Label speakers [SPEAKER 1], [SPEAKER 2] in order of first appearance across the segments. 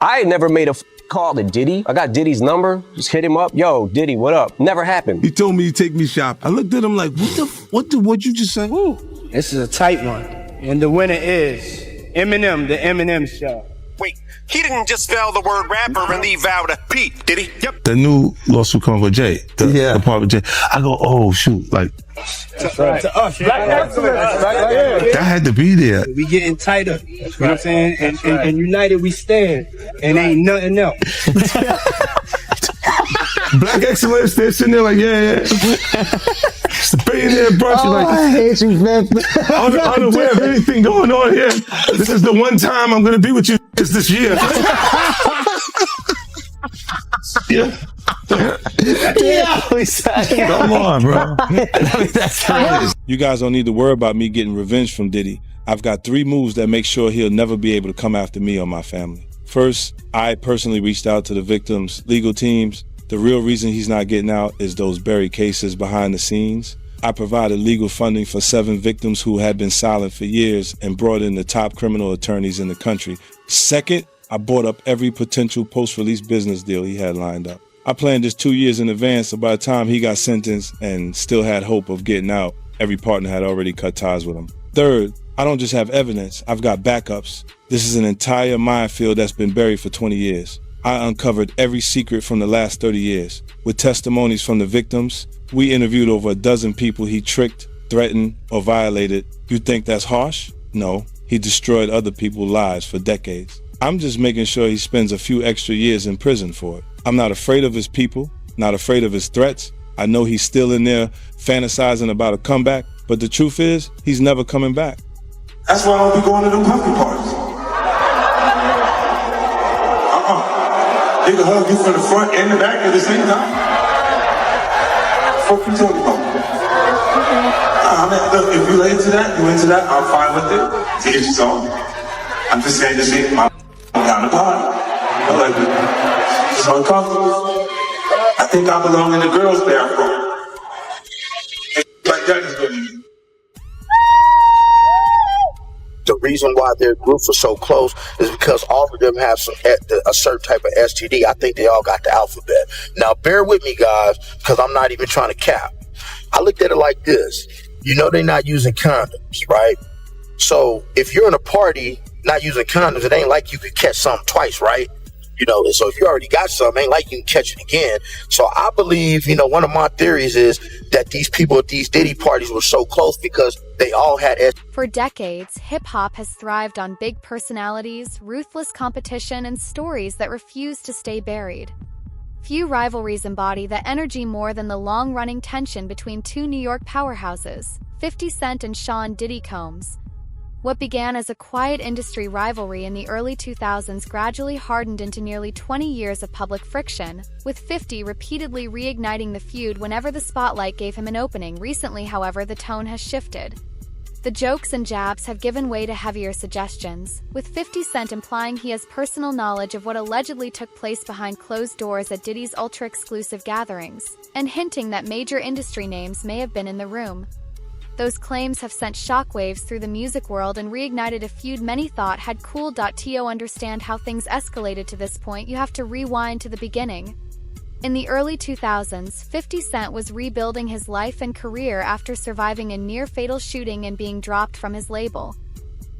[SPEAKER 1] I ain't never made a call to Diddy. I got Diddy's number. Just hit him up. Yo, Diddy, what up? Never happened.
[SPEAKER 2] He told me he'd take me shopping. I looked at him like, what'd you just say?
[SPEAKER 3] Ooh, this is a tight one. And the winner is Eminem, the Eminem Show.
[SPEAKER 4] Wait, he didn't just spell the word rapper and leave out a P, did he? Yep.
[SPEAKER 2] The new lawsuit coming with Jay. The part with Jay. I go, oh, shoot. Like,
[SPEAKER 3] To us,
[SPEAKER 2] that had to be there.
[SPEAKER 3] We getting tighter, you know what I'm saying? And united we stand, and ain't nothing else.
[SPEAKER 2] Black excellence, they're sitting there like, yeah. It's the billionaire brunch. Like,
[SPEAKER 5] I hate you, man.
[SPEAKER 2] Unaware of anything going on here. This is the one time I'm going to be with you this year. Yeah. Come on, bro.
[SPEAKER 6] You guys don't need to worry about me getting revenge from Diddy. I've got 3 moves that make sure he'll never be able to come after me or my family. First, I personally reached out to the victims' legal teams. The real reason he's not getting out is those buried cases behind the scenes. I provided legal funding for 7 victims who had been silent for years and brought in the top criminal attorneys in the country. Second, I bought up every potential post-release business deal he had lined up. I planned this 2 years in advance, so by the time he got sentenced and still had hope of getting out, every partner had already cut ties with him. Third, I don't just have evidence, I've got backups. This is an entire minefield that's been buried for 20 years. I uncovered every secret from the last 30 years. With testimonies from the victims, we interviewed over a dozen people he tricked, threatened, or violated. You think that's harsh? No, he destroyed other people's lives for decades. I'm just making sure he spends a few extra years in prison for it. I'm not afraid of his people, not afraid of his threats. I know he's still in there fantasizing about a comeback, but the truth is, he's never coming back.
[SPEAKER 7] That's why I don't be going to them pumpkin parties. They can hug you from the front and the back at the same time. Fuck you talking about? I mean, look, if you into that, I'm fine with it. To each his own. I'm just saying this ain't my down the party. I like it. It's uncomfortable. I think I belong in the girls' bathroom. Like that is good.
[SPEAKER 8] The reason why their groups are so close is because all of them have a certain type of STD. I think they all got the alphabet. Now, bear with me, guys, because I'm not even trying to cap. I looked at it like this. You know they're not using condoms, right? So if you're in a party not using condoms, it ain't like you could catch something twice, right? You know, so if you already got something, ain't like you can catch it again. So I believe, one of my theories is that these people at these Diddy parties were so close because they all had
[SPEAKER 9] For decades, hip-hop has thrived on big personalities, ruthless competition, and stories that refuse to stay buried. Few rivalries embody that energy more than the long-running tension between 2 New York powerhouses, 50 Cent and Sean Diddy Combs. What began as a quiet industry rivalry in the early 2000s gradually hardened into nearly 20 years of public friction, with 50 repeatedly reigniting the feud whenever the spotlight gave him an opening. Recently, however, the tone has shifted. The jokes and jabs have given way to heavier suggestions, with 50 Cent implying he has personal knowledge of what allegedly took place behind closed doors at Diddy's ultra-exclusive gatherings, and hinting that major industry names may have been in the room. Those claims have sent shockwaves through the music world and reignited a feud many thought had cooled. To understand how things escalated to this point, you have to rewind to the beginning. In the early 2000s, 50 Cent was rebuilding his life and career after surviving a near-fatal shooting and being dropped from his label.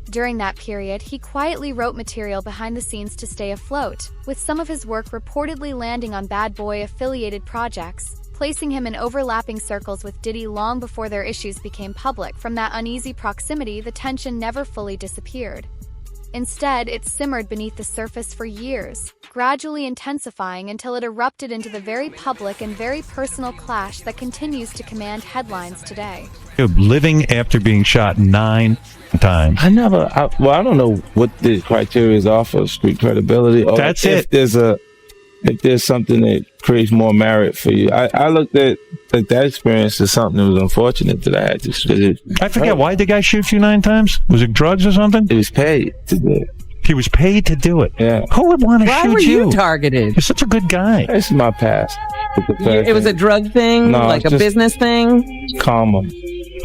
[SPEAKER 9] During that period, he quietly wrote material behind the scenes to stay afloat, with some of his work reportedly landing on Bad Boy-affiliated projects, placing him in overlapping circles with Diddy long before their issues became public. From that uneasy proximity, the tension never fully disappeared. Instead, it simmered beneath the surface for years, gradually intensifying until it erupted into the very public and very personal clash that continues to command headlines today.
[SPEAKER 10] Living after being shot 9 times.
[SPEAKER 5] I don't know what the criteria are for street credibility. Or
[SPEAKER 10] That's
[SPEAKER 5] if
[SPEAKER 10] it.
[SPEAKER 5] If there's something that creates more merit for you. I looked at that experience as something that was unfortunate that I had to.
[SPEAKER 10] I forget, why did the guy shoot you 9 times? Was it drugs or something?
[SPEAKER 5] He was paid to do it.
[SPEAKER 10] He was paid to do it?
[SPEAKER 5] Yeah.
[SPEAKER 10] Who would want to shoot you?
[SPEAKER 11] Why were you targeted?
[SPEAKER 10] You're such a good guy.
[SPEAKER 5] This is my past.
[SPEAKER 11] It was a drug thing?
[SPEAKER 5] No,
[SPEAKER 11] like a business thing?
[SPEAKER 5] Karma.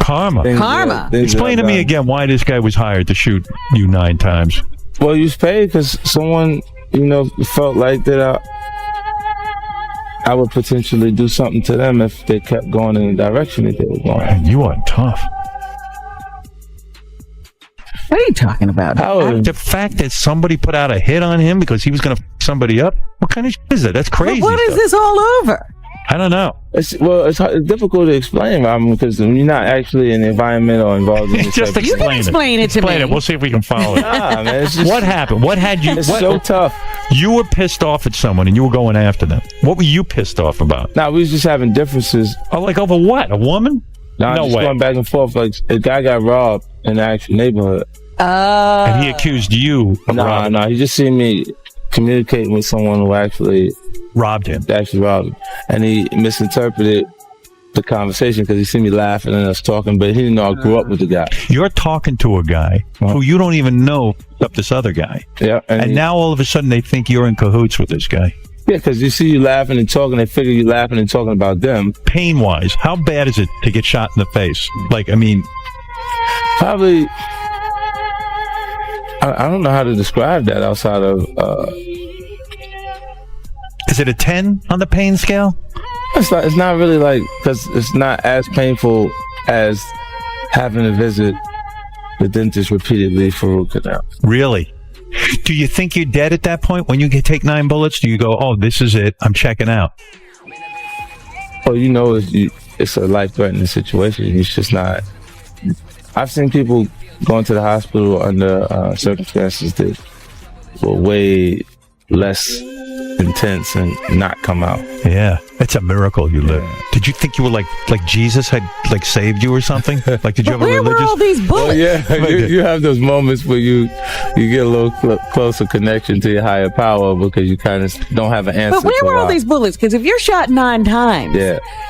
[SPEAKER 11] Karma?
[SPEAKER 10] Explain to me again why this guy was hired to shoot you 9 times.
[SPEAKER 5] Well, he was paid because someone felt like that I would potentially do something to them if they kept going in the direction that they were going.
[SPEAKER 10] Man, you are tough.
[SPEAKER 11] What are you talking about?
[SPEAKER 10] The fact that somebody put out a hit on him because he was going to f somebody up? What kind of shit is that? That's crazy.
[SPEAKER 11] But what is this all over?
[SPEAKER 10] I don't know.
[SPEAKER 5] It's difficult to explain, Robin, because you're not actually in the environment or involved in this.
[SPEAKER 10] Just
[SPEAKER 11] you can explain it to me.
[SPEAKER 10] We'll see if we can follow it.
[SPEAKER 5] Nah, man, it's just,
[SPEAKER 10] what happened? What had you?
[SPEAKER 5] It's so tough.
[SPEAKER 10] You were pissed off at someone and you were going after them. What were you pissed off about?
[SPEAKER 5] Nah, we was just having differences.
[SPEAKER 10] Oh, like over what? A woman?
[SPEAKER 5] Nah,
[SPEAKER 10] no
[SPEAKER 5] just
[SPEAKER 10] way.
[SPEAKER 5] Going back and forth. Like a guy got robbed in the actual neighborhood.
[SPEAKER 10] And he accused you of robbing.
[SPEAKER 5] Nah, he just seen me communicating with someone who actually
[SPEAKER 10] robbed him.
[SPEAKER 5] And he misinterpreted the conversation because he seen me laughing and us talking, but he didn't know I grew up with the guy.
[SPEAKER 10] You're talking to a guy who you don't even know up this other guy.
[SPEAKER 5] Yeah.
[SPEAKER 10] And now all of a sudden they think you're in cahoots with this guy.
[SPEAKER 5] Yeah, because you see you laughing and talking, they figure you laughing and talking about them.
[SPEAKER 10] Pain-wise, how bad is it to get shot in the face? Like, I mean...
[SPEAKER 5] Probably... I don't know how to describe that outside of...
[SPEAKER 10] Is it a 10 on the pain scale?
[SPEAKER 5] It's not really like... Because it's not as painful as having to visit the dentist repeatedly for root canal.
[SPEAKER 10] Really? Do you think you're dead at that point? When you take 9 bullets, do you go, oh, this is it, I'm checking out?
[SPEAKER 5] Oh, it's a life-threatening situation. It's just not... I've seen people going to the hospital under circumstances that were way less intense and not come out.
[SPEAKER 10] Yeah, it's a miracle you lived. Did you think you were like Jesus had saved you or something? Like, did you have a religious?
[SPEAKER 11] Where were all these bullets?
[SPEAKER 5] Oh, yeah, you have those moments where you get a little closer connection to your higher power because you kind of don't have an answer.
[SPEAKER 11] But where were all these bullets? Because if you're shot 9 times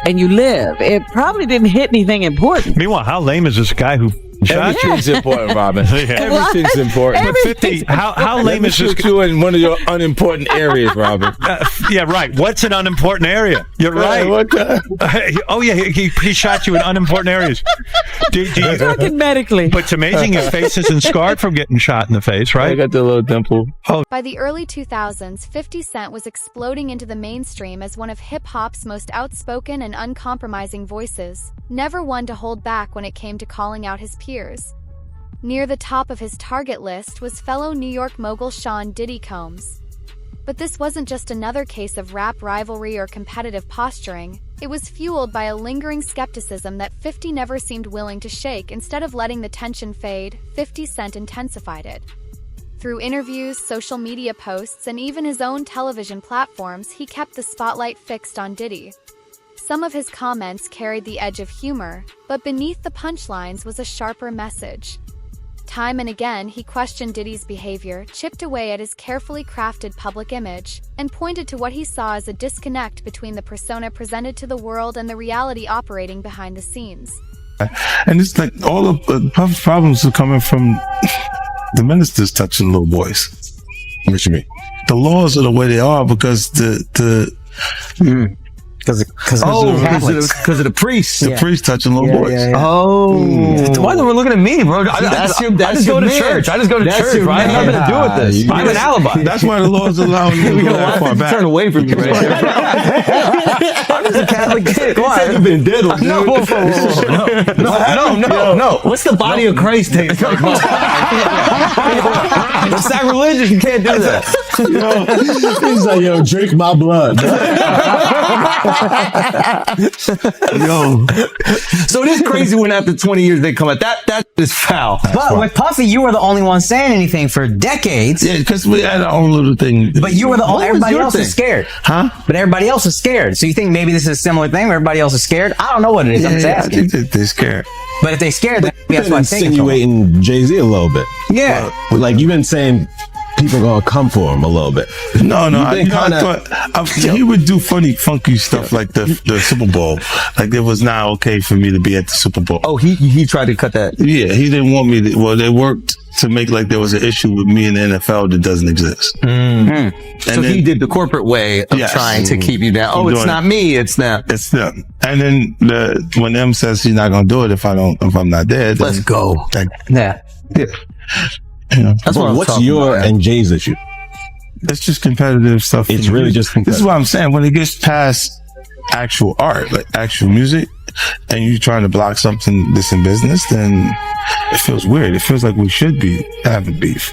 [SPEAKER 11] and you live, it probably didn't hit anything important.
[SPEAKER 10] Meanwhile, how lame is this guy who shot you?
[SPEAKER 5] Everything's important, Robin. Everything's important.
[SPEAKER 10] But 50, how lame is this?
[SPEAKER 5] Shoot you in one of your unimportant areas, Robin.
[SPEAKER 10] Yeah, right. What's an unimportant area? You're right.
[SPEAKER 5] What the?
[SPEAKER 10] Oh, yeah, he shot you in unimportant areas.
[SPEAKER 11] I'm talking medically.
[SPEAKER 10] But it's amazing his face isn't scarred from getting shot in the face, right?
[SPEAKER 5] I got the little dimple.
[SPEAKER 10] Oh.
[SPEAKER 9] By the early 2000s, 50 Cent was exploding into the mainstream as one of hip-hop's most outspoken and uncompromising voices, never one to hold back when it came to calling out his peers. Near the top of his target list was fellow New York mogul Sean Diddy Combs. But this wasn't just another case of rap rivalry or competitive posturing. It was fueled by a lingering skepticism that 50 never seemed willing to shake. Instead of letting the tension fade, 50 Cent intensified it. Through interviews, social media posts, and even his own television platforms, he kept the spotlight fixed on Diddy. Some of his comments carried the edge of humor, but beneath the punchlines was a sharper message. Time and again, he questioned Diddy's behavior, chipped away at his carefully crafted public image, and pointed to what he saw as a disconnect between the persona presented to the world and the reality operating behind the scenes.
[SPEAKER 2] And it's like all of Puff's problems are coming from the ministers touching little boys.
[SPEAKER 12] What you mean?
[SPEAKER 2] The laws are the way they are because
[SPEAKER 1] Because of the priests.
[SPEAKER 2] The priests touching little boys.
[SPEAKER 1] Oh. Why are we looking at me, bro? I just go to church. I just go to church, right? I have nothing to do with this. I have an alibi.
[SPEAKER 2] That's why the laws allow you to go that far back.
[SPEAKER 1] Turn away from you right now. I'm just a Catholic kid. Come on. You've been diddled, dude. No.
[SPEAKER 12] What's the body of Christ taste like?
[SPEAKER 1] That's sacrilegious. You can't do that.
[SPEAKER 12] He's like, yo, drink my blood.
[SPEAKER 1] Yo. So it is crazy when after 20 years they come out. That is foul.
[SPEAKER 13] But with Puffy, you were the only one saying anything for decades.
[SPEAKER 2] Yeah, because we had our own little thing.
[SPEAKER 13] But you were the only. Everybody else is scared.
[SPEAKER 2] Huh?
[SPEAKER 13] But everybody else is scared. So you think maybe this is a similar thing where everybody else is scared? I don't know what it is. I'm just asking.
[SPEAKER 2] I think they're scared.
[SPEAKER 13] But if they're scared, then that's what I'm thinking.
[SPEAKER 12] Insinuating Jay-Z a little bit.
[SPEAKER 13] Yeah.
[SPEAKER 12] Like you've been saying people gonna come for him a little bit.
[SPEAKER 2] No, I thought he would do funky stuff like the Super Bowl. Like it was not okay for me to be at the Super Bowl.
[SPEAKER 1] Oh, he tried to cut that.
[SPEAKER 2] Yeah, he didn't want me to. Well, they worked to make like there was an issue with me in the NFL that doesn't exist.
[SPEAKER 1] So he did the corporate way of trying to keep you down. Oh, it's not me. It's them.
[SPEAKER 2] It's them. And then when M says he's not gonna do it if I'm not there, then,
[SPEAKER 1] let's go.
[SPEAKER 13] Yeah.
[SPEAKER 2] You know,
[SPEAKER 12] what's your and Jay's issue?
[SPEAKER 2] it's just competitive stuff.
[SPEAKER 12] It's really just competitive.
[SPEAKER 2] This is what I'm saying. When it gets past actual art, like actual music, and you're trying to block something that's in business, then it feels weird. It feels like we should be having beef.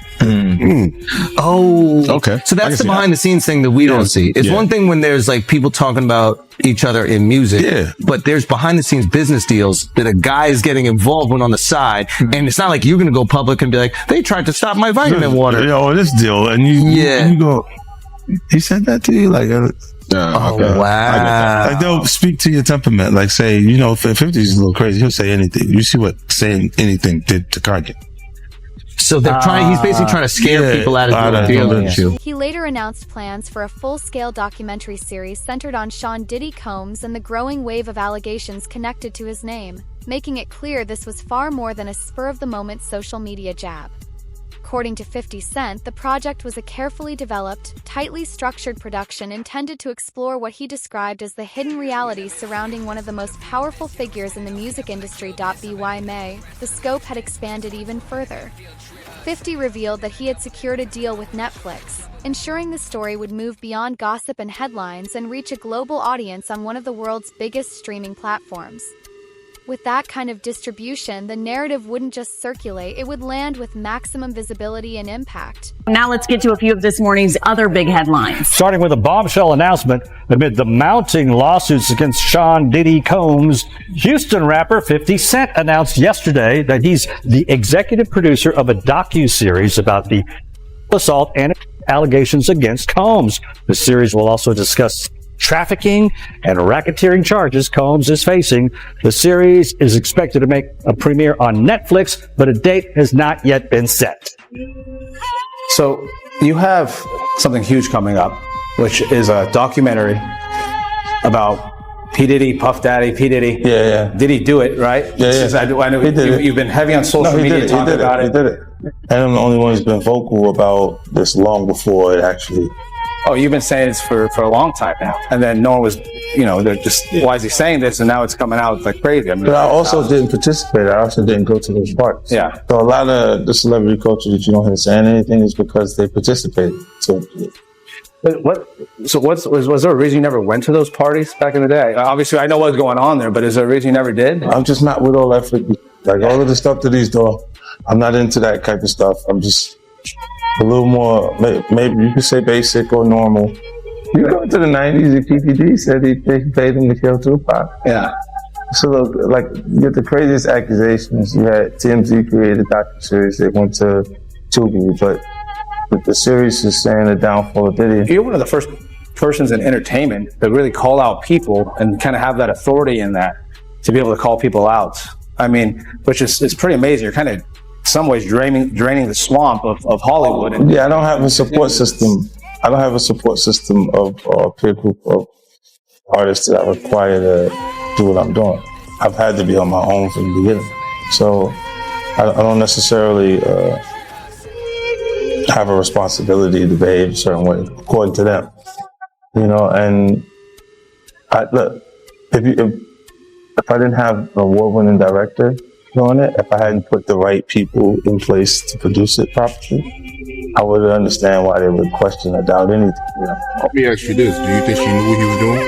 [SPEAKER 1] Oh,
[SPEAKER 12] okay.
[SPEAKER 1] So that's the behind the scenes thing that we don't see. It's one thing when there's like people talking about each other in music, but there's behind the scenes business deals that a guy is getting involved with on the side, and it's not like you're going to go public and be like, they tried to stop my vitamin water.
[SPEAKER 2] This deal, and you go, he said that to you, like.
[SPEAKER 1] Wow.
[SPEAKER 2] Like they'll speak to your temperament. Like say, 50 is a little crazy. He'll say anything. You see what saying anything did to Kanye.
[SPEAKER 1] So they're he's basically trying to scare people out of doing it.
[SPEAKER 9] He later announced plans for a full-scale documentary series centered on Sean Diddy Combs and the growing wave of allegations connected to his name, making it clear this was far more than a spur-of-the-moment social media jab. According to 50 Cent, the project was a carefully developed, tightly structured production intended to explore what he described as the hidden reality surrounding one of the most powerful figures in the music industry. By May, the scope had expanded even further. 50 revealed that he had secured a deal with Netflix, ensuring the story would move beyond gossip and headlines and reach a global audience on one of the world's biggest streaming platforms. With that kind of distribution, the narrative wouldn't just circulate, it would land with maximum visibility and impact.
[SPEAKER 14] Now let's get to a few of this morning's other big headlines.
[SPEAKER 15] Starting with a bombshell announcement amid the mounting lawsuits against Sean Diddy Combs, Houston rapper 50 Cent announced yesterday that he's the executive producer of a docu-series about the assault and allegations against Combs. The series will also discuss trafficking and racketeering charges Combs is facing. The series is expected to make a premiere on Netflix, but a date has not yet been set.
[SPEAKER 16] So you have something huge coming up, which is a documentary about P. Diddy, Puff Daddy, P. Diddy.
[SPEAKER 2] Yeah.
[SPEAKER 16] Did he do it, right? I know you've been heavy on social media talking about it.
[SPEAKER 2] He did it. And I'm the only one who's been vocal about this long before it actually.
[SPEAKER 16] Oh, you've been saying this for a long time now. And then no one was, they're just, why is he saying this? And now it's coming out like crazy.
[SPEAKER 2] But I also didn't participate. I also didn't go to those parties.
[SPEAKER 16] Yeah.
[SPEAKER 2] So a lot of the celebrity culture that you don't hear saying anything is because they participated. So
[SPEAKER 16] was there a reason you never went to those parties back in the day? Obviously, I know what's going on there, but is there a reason you never did?
[SPEAKER 2] I'm just not with all that all of the stuff that he's doing. I'm not into that type of stuff. I'm just a little more, maybe you could say basic or normal. You go to the 90s, and PPD said they paid him to kill Tupac.
[SPEAKER 16] Yeah.
[SPEAKER 2] So look, you get the craziest accusations. You had TMZ created a docuseries. They went to Tubi, but the series is saying the downfall of Diddy.
[SPEAKER 16] You're one of the first persons in entertainment to really call out people and kind of have that authority in that to be able to call people out. I mean, which is it's pretty amazing. You're kind of in some ways draining the swamp of Hollywood.
[SPEAKER 2] I don't have a support system. I don't have a support system of peer group of artists that I require to do what I'm doing. I've had to be on my own from the beginning. So I don't necessarily have a responsibility to behave a certain way according to them. And look, if I didn't have an award-winning director doing it, if I hadn't put the right people in place to produce it properly, I would understand why they would question or doubt anything.
[SPEAKER 17] Let me ask you this: do you think she knew what he was doing?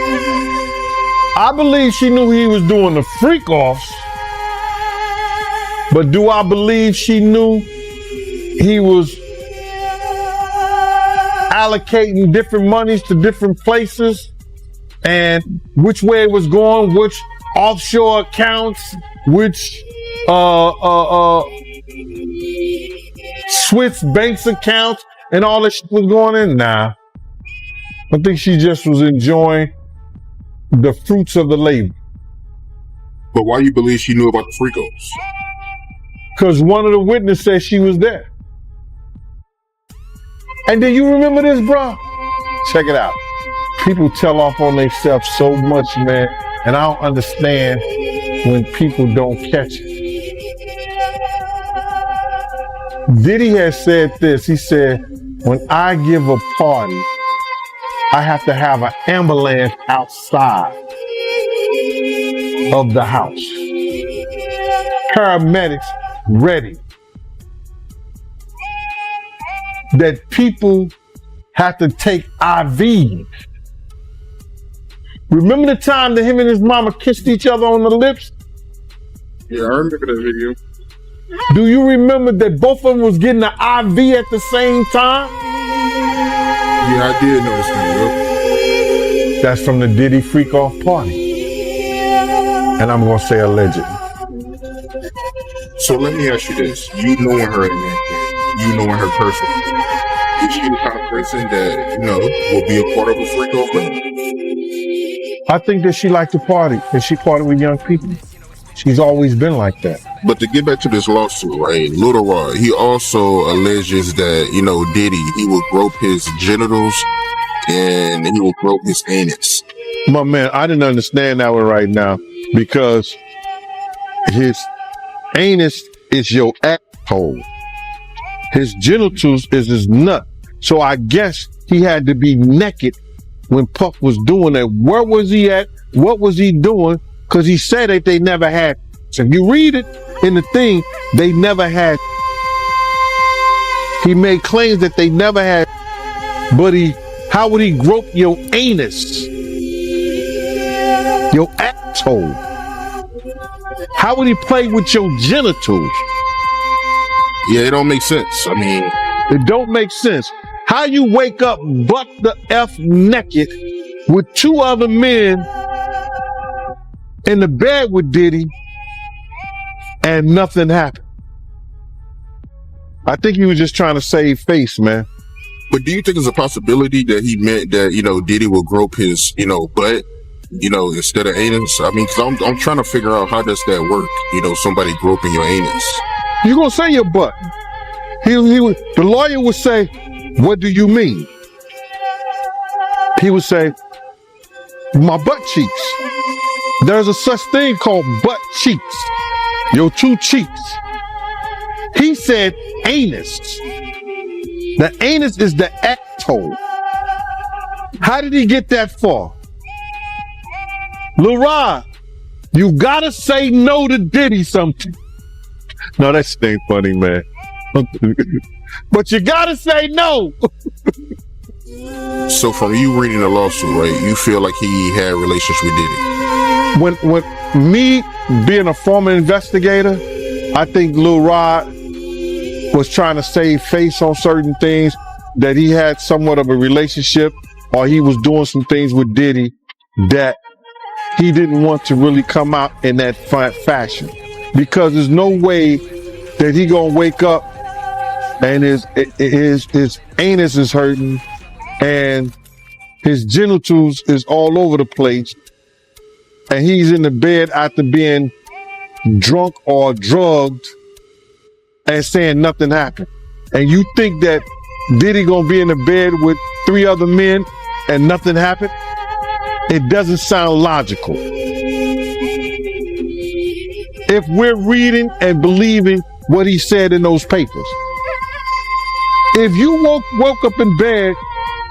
[SPEAKER 18] I believe she knew he was doing the freak offs, but do I believe she knew he was allocating different monies to different places and which way it was going, which offshore accounts, which Swiss banks accounts, and all this shit was going in? Nah. I think she just was enjoying the fruits of the labor.
[SPEAKER 17] But why you believe she knew about the freakos?
[SPEAKER 18] Because one of the witnesses said she was there. And do you remember this, bro? Check it out. People tell off on themselves so much, man, and I don't understand when people don't catch it. Diddy has said this. He said, when I give a party, I have to have an ambulance outside of the house. Paramedics ready. That people had to take IV. Remember the time that him and his mama kissed each other on the lips?
[SPEAKER 17] Yeah, I remember that video.
[SPEAKER 18] Do you remember that both of them was getting the IV at the same time?
[SPEAKER 17] Yeah, I did notice that, bro.
[SPEAKER 18] That's from the Diddy Freak Off party. And I'm gonna say allegedly.
[SPEAKER 17] So let me ask you this. You knowing her in that thing, you knowing her personally, is she the kind of person that, will be a part of a freak off thing?
[SPEAKER 18] I think that she liked to party, and she party with young people. She's always been like that.
[SPEAKER 17] But to get back to this lawsuit, right? Lil Rod, he also alleges that, Diddy, he would grope his genitals and he would grope his anus.
[SPEAKER 18] My man, I didn't understand that one right now because his anus is your asshole. His genitals is his nut. So I guess he had to be naked when Puff was doing that. Where was he at? What was he doing? Because he said that they never had. So if you read it in the thing, they never had. He made claims that they never had. But how would he grope your anus? Your asshole? How would he play with your genitals?
[SPEAKER 17] Yeah, it don't make sense. I mean,
[SPEAKER 18] it don't make sense. How you wake up butt the F naked with two other men in the bed with Diddy and nothing happened? I think he was just trying to save face, man.
[SPEAKER 17] But do you think there's a possibility that he meant that, Diddy will grope his, butt, instead of anus? I mean, because I'm trying to figure out how does that work? Somebody groping your anus.
[SPEAKER 18] You're going to say your butt. The lawyer would say, what do you mean? He would say, my butt cheeks. There's a such thing called butt cheeks. Your two cheeks. He said anus. The anus is the asshole. How did he get that far? Lil Rod, you gotta say no to Diddy something. No, that shit ain't funny, man. But you gotta say no.
[SPEAKER 17] So from you reading the lawsuit, right, you feel like he had relations with Diddy?
[SPEAKER 18] When me being a former investigator, I think Lil Rod was trying to save face on certain things, that he had somewhat of a relationship or he was doing some things with Diddy that he didn't want to really come out in that fashion. Because there's no way that he gonna wake up and his anus is hurting and his genitals is all over the place and he's in the bed after being drunk or drugged and saying nothing happened. And you think that Diddy gonna be in the bed with 3 other men and nothing happened? It doesn't sound logical. If we're reading and believing what he said in those papers. If you woke up in bed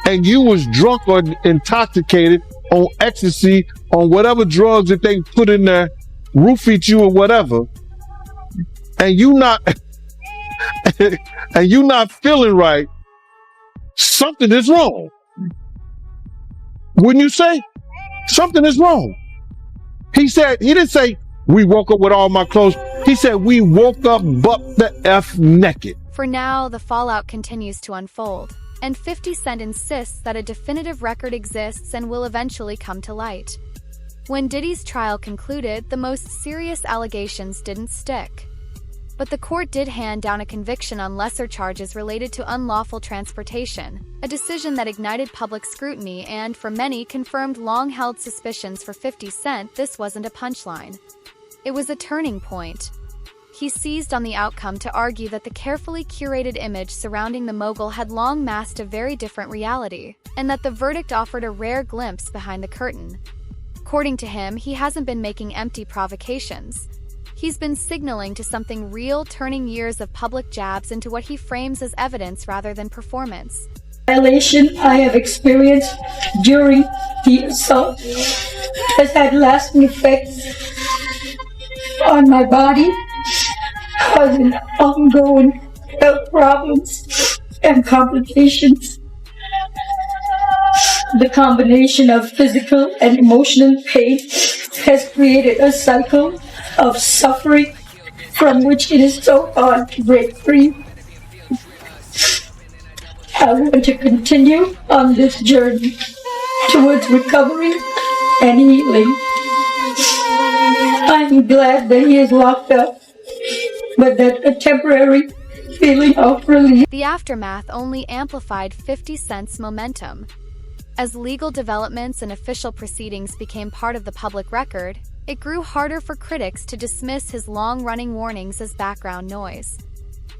[SPEAKER 18] and you was drunk or intoxicated on ecstasy, on whatever drugs that they put in there, roofied you or whatever, and you not feeling right, something is wrong. Wouldn't you say? Something is wrong. He didn't say, we woke up with all my clothes. He said, we woke up butt the F naked.
[SPEAKER 9] For now, the fallout continues to unfold, and 50 Cent insists that a definitive record exists and will eventually come to light. When Diddy's trial concluded, the most serious allegations didn't stick. But the court did hand down a conviction on lesser charges related to unlawful transportation, a decision that ignited public scrutiny and, for many, confirmed long-held suspicions for 50 Cent this wasn't a punchline. It was a turning point. He seized on the outcome to argue that the carefully curated image surrounding the mogul had long masked a very different reality, and that the verdict offered a rare glimpse behind the curtain. According to him, he hasn't been making empty provocations. He's been signaling to something real, turning years of public jabs into what he frames as evidence rather than performance.
[SPEAKER 19] Violation I have experienced during the assault has had lasting effects on my body, causing ongoing health problems and complications. The combination of physical and emotional pain has created a cycle of suffering from which it is so hard to break free. I want to continue on this journey towards recovery and healing. I'm glad that he is locked up, but that a temporary feeling of relief.
[SPEAKER 9] The aftermath only amplified 50 Cent's momentum. As legal developments and official proceedings became part of the public record, it grew harder for critics to dismiss his long-running warnings as background noise.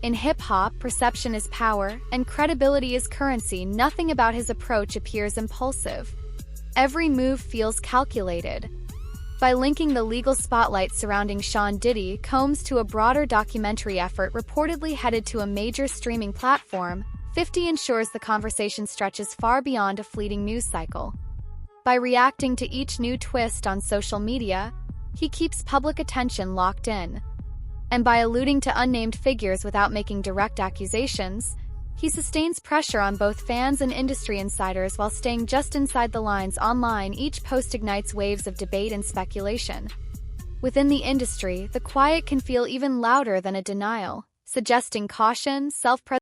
[SPEAKER 9] In hip-hop, perception is power, and credibility is currency. Nothing about his approach appears impulsive. Every move feels calculated. By linking the legal spotlight surrounding Sean Diddy Combs to a broader documentary effort reportedly headed to a major streaming platform, 50 ensures the conversation stretches far beyond a fleeting news cycle. By reacting to each new twist on social media, he keeps public attention locked in. And by alluding to unnamed figures without making direct accusations, he sustains pressure on both fans and industry insiders while staying just inside the lines online. Each post ignites waves of debate and speculation. Within the industry, the quiet can feel even louder than a denial, suggesting caution, self-preservation,